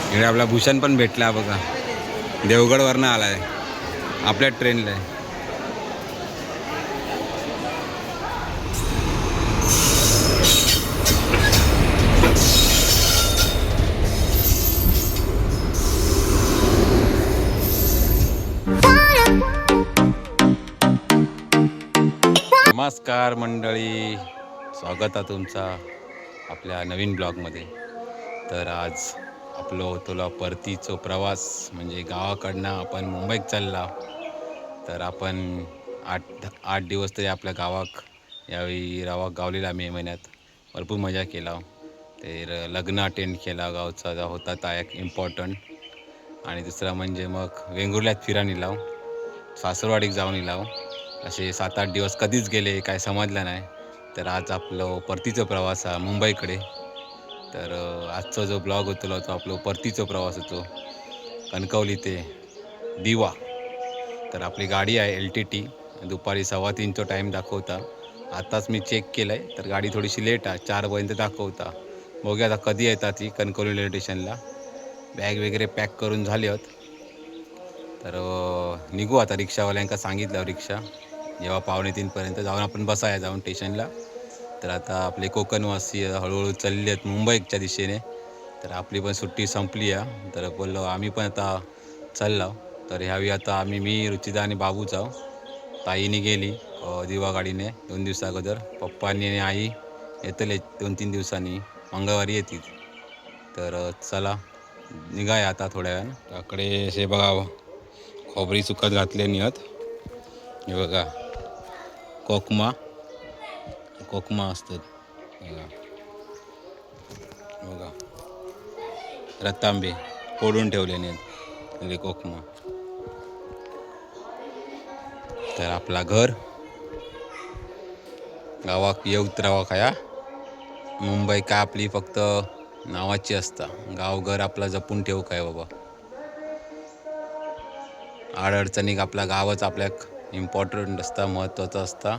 इकडे आपला भूषण पण भेटला बघा, देवगडवरनं आलाय, आपल्या ट्रेनला आहे. नमस्कार मंडळी, स्वागत आहे तुमचा आपल्या नवीन ब्लॉगमध्ये. तर आज आपलं होतो परतीचा प्रवास, म्हणजे गावाकडनं आपण मुंबईत चालला. तर आपण आठ दिवस तरी आपल्या गावाक यावेळी गावलेला मे महिन्यात भरपूर मजा केला. तर लग्न अटेंड केला, गावचा होता त्या एक इम्पॉर्टंट. आणि दुसरा म्हणजे मग वेंगुर्ल्यात फिरायला लाव, सासरवाडीक जाऊन लाव. असे 7-8 दिवस कधीच गेले काय समजलं नाही. तर आज आपलं परतीचा प्रवास हा मुंबईकडे. तर आजचा जो ब्लॉग होतो तो आपलं परतीचा प्रवास होतो कणकवली ते दिवा. तर आपली गाडी आहे LTT, दुपारी 2:15चा टाईम दाखवता. आताच मी चेक केलं आहे, तर गाडी थोडीशी लेट आहे, 4पर्यंत दाखवता. बघूया आता कधी येतात ती कणकवली रेल्वे स्टेशनला. बॅग वगैरे पॅक करून झाले आहेत. तर निघू आता. रिक्षावाल्यांका सांगितलं रिक्षा जेव्हा 2:45पर्यंत जाऊन आपण बसाया जाऊन स्टेशनला. तर आता आपले कोकणवासी हळूहळू चालले आहेत मुंबईच्या दिशेने. तर आपली पण सुट्टी संपली आहे. तर बोललो आम्ही पण आता चाललो. तर ह्यावेळी आता मी, रुचिता आणि बाबू जाऊ. ताईने गेली दिवा गाडीने 2 दिवसा अगोदर. पप्पांनी आणि आई येतले 2-3 दिवसांनी, मंगळवारी येतील. तर चला निघाया आता थोड्या वेळानं. त्याकडे असे बघा खोबरी सुकत घातले आहेत. हे बघा कोकमा असतात बघा, रतांबे फोडून ठेवले नाहीत कोकमा. तर आपला घर गावाक येऊत रावा खाया. मुंबई का आपली फक्त नावाची असता, गाव घर आपला जपून ठेवू काय बाबा. अडचणीक आपला गावच आपल्याक इम्पॉर्टंट असता, महत्त्वाचं असता.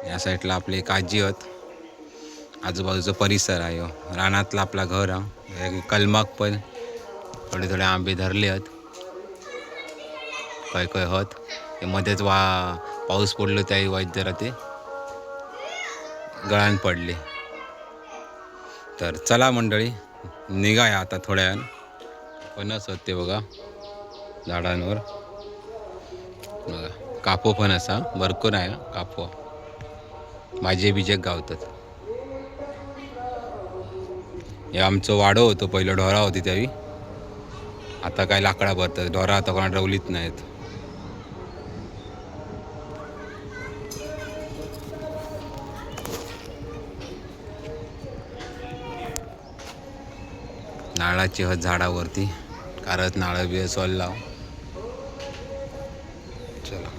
या साईडला आपले एक आजी आहेत, आजूबाजूचा परिसर आहे. रानातला आपला घर हा. कलमाक पण थोडे आंबे धरले आहेत, काय होत ते मध्येच पाऊस पडलो त्याही वाईट जरा ते गळान पडले. तर चला मंडळी निघाया आता थोड्या वेळानं. फणस होते बघा झाडांवर, बघा कापो फणस हा, भरपूर आहे कापो. भाजे बिजे गावतात. हे आमचं वाडं होतं पहिलं, ढोरा होती त्यावेळी. आता काय लाकडा भरतात, ढोरा आता कोणा रवलीत नाहीत. नारळाची हत झाडावरती, कारत नारळ बिळ सोलला. चला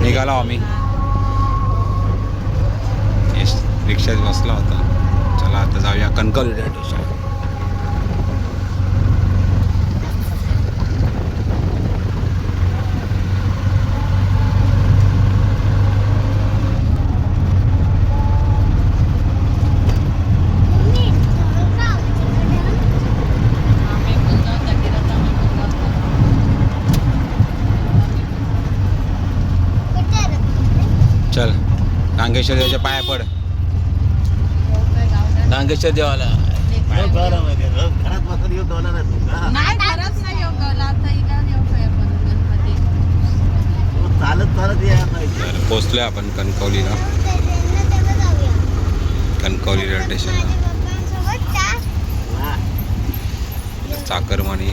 निघाला आम्ही. रिक्षात बसला होता. चला आता जाऊया कणकवली रेल्वे स्टेशन. चल डांगेश्वर देवाच्या पाया पड. डांगेश्वर देवाला घरात बसून येऊ गवला नाही चालत चालत या. पोचलोय आपण कणकवलीला, कणकवली रेल्वे स्टेशनला. चाकरमानी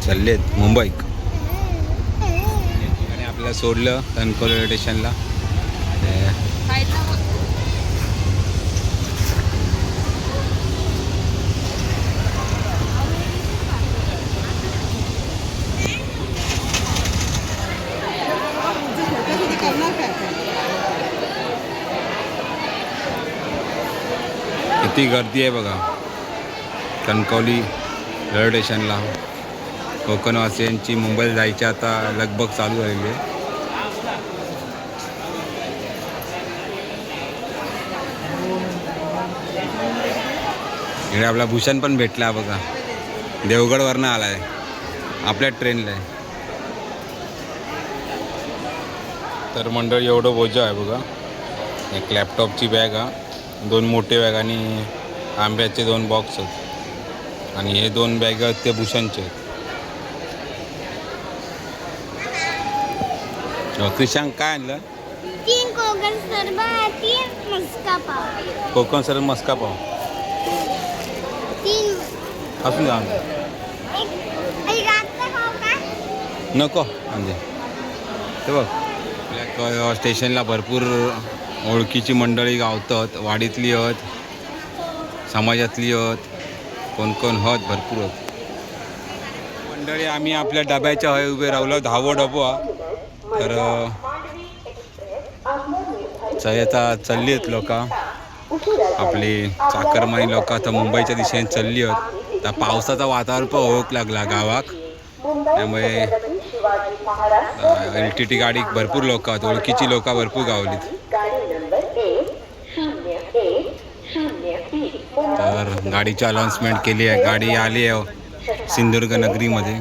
चाललेत मुंबईक. आणि आपल्याला सोडलं कणकवली रेल्वे स्टेशनला. किती गर्दी आहे बघा कणकवली रेल्वे स्टेशनला. कोकणवासियांची मुंबईला जायची आता लगबग चालू झालेली आहे. इकडे आपला भूषण पण भेटला बघा, देवगडवरनं आलाय, आपल्या ट्रेनला आहे. तर मंडळी एवढं बोजा आहे बघा. एक लॅपटॉपची बॅग हा, 2 मोठे बॅग आणि आंब्याचे 2 बॉक्स आहेत. आणि हे 2 बॅग आहेत ते भूषणचे आहेत. क्रिशांक काय आणलं? 3 कोकण सरबत, 3 मस्का पाव. कोकण सरबत मस्का पाव 3 असून जा. एक आता खाऊ का? नको म्हणजे ते बघ, आपल्या स्टेशनला भरपूर ओळखीची मंडळी गावतात. वाडीतली आहेत, समाजातली आहेत, कोण कोण आहेत, भरपूर आहेत मंडळी. आम्ही आपल्या डब्याच्या हय उभे राहिलो, 10वा डबा. तर चयता चालली आहेत लोक, आपली चाकरमानी लोक आता मुंबईच्या दिशेने चालली आहेत. त्या पावसाचं वातावरण पण ओळख लागला गावाक, त्यामुळे LTT गाडी भरपूर लोक आहेत, ओळखीची लोक भरपूर गावलीत. तर गाडीची अनाउन्समेंट केली आहे. गाडी आली आहे सिंधुदुर्ग नगरीमध्ये.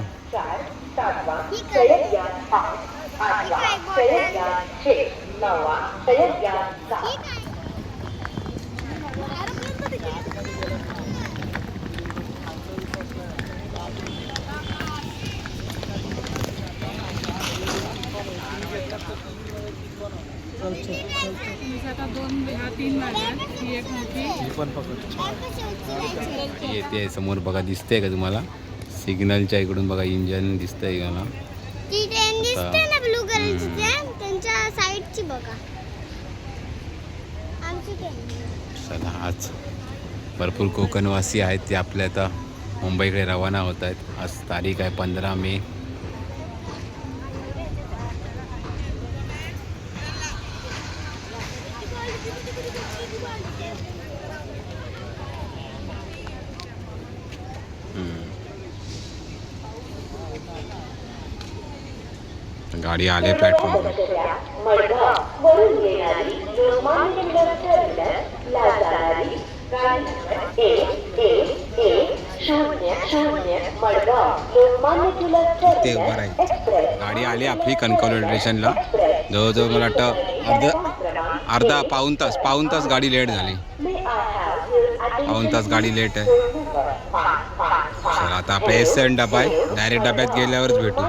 येते समोर बघा, दिसते का तुम्हाला? सिग्नलच्या इकडून बघा इंजन दिसतंय का ना? ती ट्रेन दिसते ना ब्लू कलरची ट्रेन, त्यांच्या साईडची बघा आमची ट्रेन. चला, आज भरपूर कोकणवासी आहेत ते आपल्या आता मुंबईकडे रवाना होत आहेत. आज तारीख आहे 15 मे. गाडी आले प्लॅटफॉर्म. ते उभं राहील. गाडी आली आपली कणकवली स्टेशनला. जवळजवळ मला वाटतं पाऊण तास गाडी लेट झाली. पाऊण तास गाडी लेट आहे. चला, आता आपला S7 डबा आहे, डायरेक्ट डब्यात गेल्यावरच भेटू.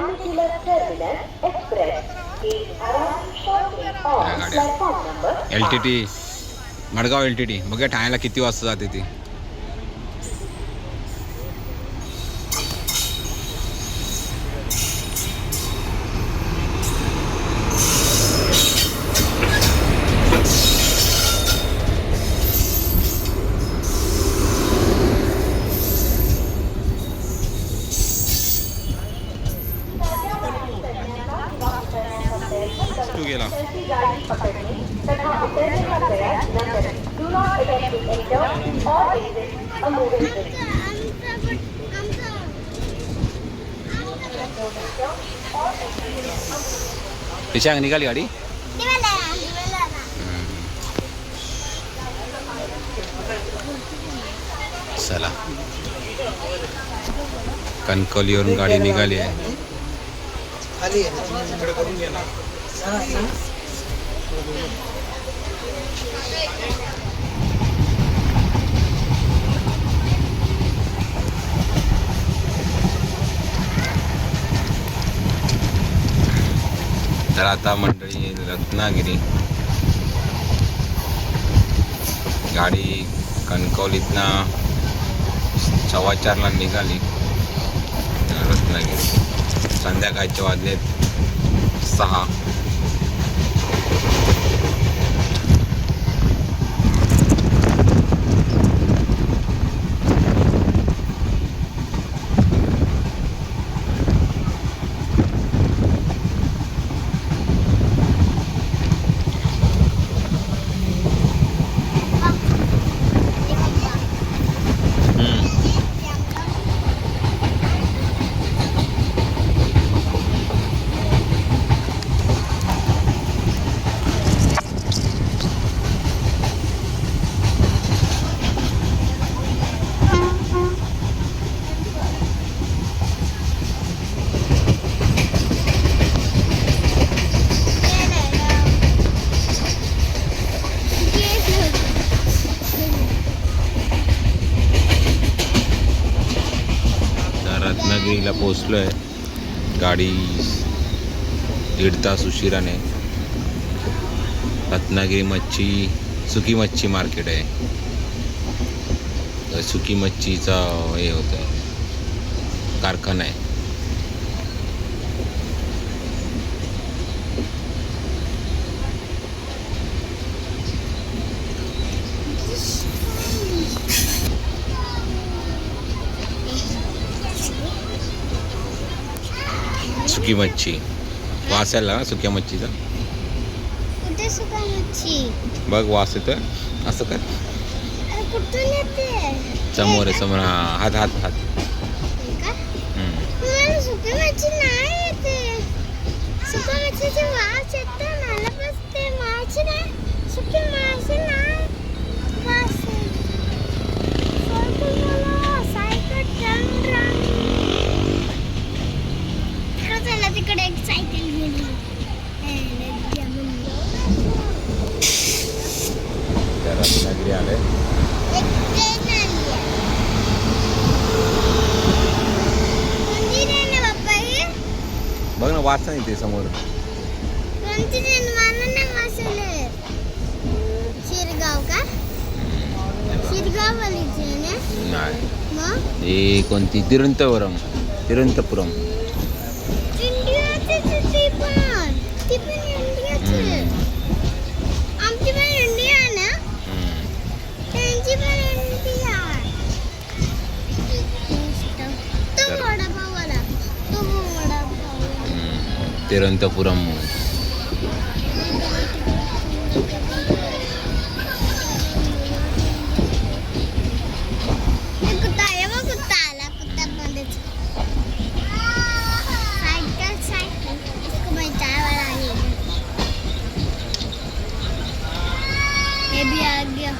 गाड्या LTT मडगाव LTT बघा, ठाण्याला किती वाजता जाते ती. गेला पिशांग निघाली गाडी. चला, कणकवलीवरून गाडी निघाली आहे. तर आता मंडळी रत्नागिरी गाडी कणकवलीतनं 4:15ला निघाली. रत्नागिरी संध्याकाळचे वाजलेत 6. रत्नागिरीला पोचलो आहे. गाडी 1.5 तास उशिराने. रत्नागिरी मच्छी सुकी मच्छी मार्केट आहे. तर सुकी मच्छीचा हे होतं कारखाना आहे. सुकी मच्छी वास यायला ना सुक्या मच्छीचा. कुठे सुका मच्छी? बघ वास येतोय. असं कर. अरे कुठून येते? समोर आहे समोर. हात हात हात. मला सुकी मच्छी नाही येते. सुका मच्छीची वास येते मला. बस ते मासे नाही. सुकी मासे नाही वास तिकडे एक सायकल गेली. रत्नागिरी आले. एक ट्रेन आली आहे. कोणती ट्रेन आहे बाप्पा ही? बघ ना वास नाही ते समोर. कोणती ट्रेन? मला नाही वाचले. शिरगाव का? शिरगाव वाली ट्रेन आहे? नाही. मग हे कोणती तिरुवनंतपुरम. तिरुवनंतपुरम. इंडियाची ती पण इंडियाची. आमची पण इंडिया आहे ना. त्यांची पण इंडिया. तो वडापाववाला. तो वडापाव. तिरुवनंतपुरम. कुत्ता आहे बघ. कुत्ता आला. कुत्ता बंदच. सायकल इसको मैं चाय वाला ही. ये भी आ गया.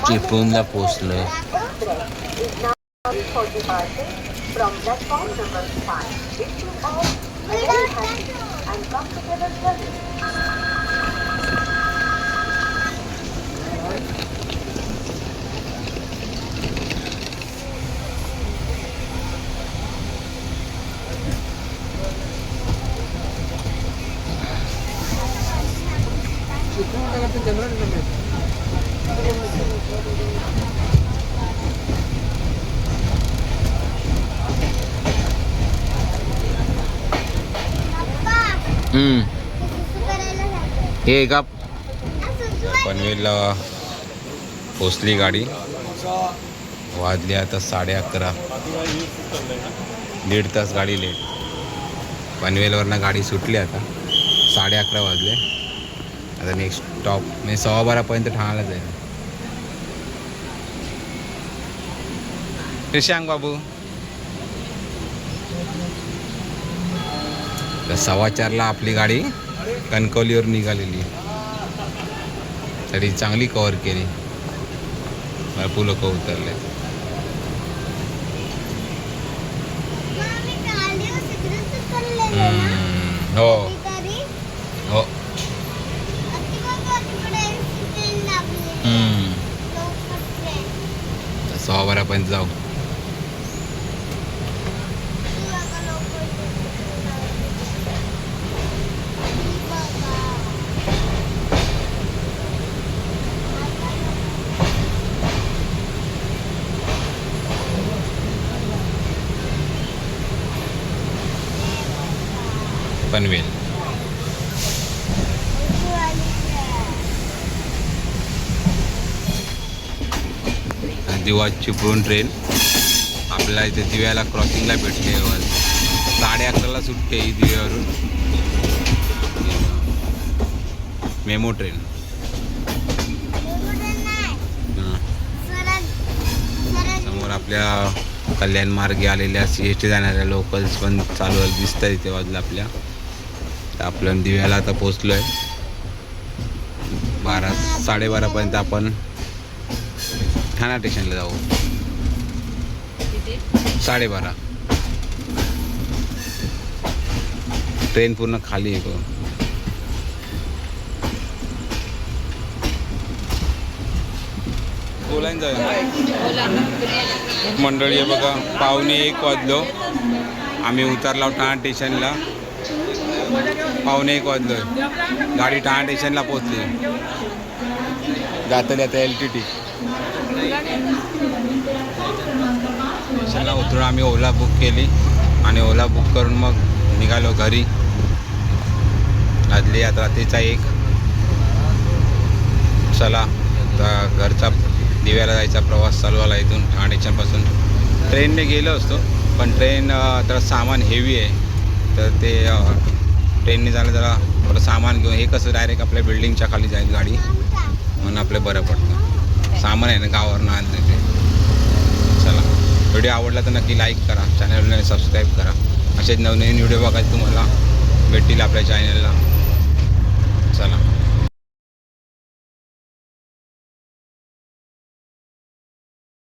चिपळूणला पोचलोय. From platform number 5, wish you all a very happy and comfortable journey. हे का पनवेलला पोचली गाडी. वाजली आता 11:30. 1.5 तास गाडी लेट. पनवेलवरनं गाडी सुटली आता. 11:30 वाजले. आता नेक्स्ट स्टॉप म्हणजे 12:15 ठाण्याला जाईल. श्रीशांग बाबू. तर 4:15ला आपली गाडी कणकवलीवर निघालेली. तरी चांगली कव्हर केली. भरपूर लोक उतरले. हो हो. 12:15 जाऊ. पनवेल. दिवा चिपळूण ट्रेन आपल्याला इथे दिव्याला क्रॉसिंगला भेटते. 11:30ला सुटते ही दिव्यावरून मेमो ट्रेन. समोर आपल्या कल्याण मार्गे आलेल्या CST जाणाऱ्या लोकल्स पण चालू दिसत आहेत इथे बाजूला आपल्या. तर आपण दिव्याला आता पोचलो आहे. 12-12:30 आपण ठाणा स्टेशनला जाऊ. 12:30 ट्रेन पूर्ण खाली आहे. बोलायला जाऊया मंडळी. आहे बघा 12:45 वाजलो. आम्ही उतरलो ठाणे स्टेशनला. 12:45 वाजलो. गाडी ठाणे स्टेशनला पोचली. जातली आता LTT स्टेशनला उतरून आम्ही ओला बुक केली आणि ओला बुक करून मग निघालो घरी. आदली आता रात्रीचा 1. चला आता घरचा दिव्याला जायचा प्रवास चालू आला इथून ठाणे स्टेशनपासून. ट्रेनने गेलो असतो पण ट्रेन जरा सामान हेवी आहे तर ते ट्रेनने जाणं जरा थोडं सामान घेऊन. हे कसं डायरेक्ट आपल्या बिल्डिंगच्या खाली जाईल गाडी म्हणून आपलं बरं पडतं. सामान आहे ना गावावरनं आणलं ते. चला व्हिडिओ आवडला तर नक्की लाईक करा, चॅनलला सबस्क्राईब करा. असेच नवनवीन व्हिडिओ बघायला तुम्हाला भेटतील आपल्या चॅनलला. चला.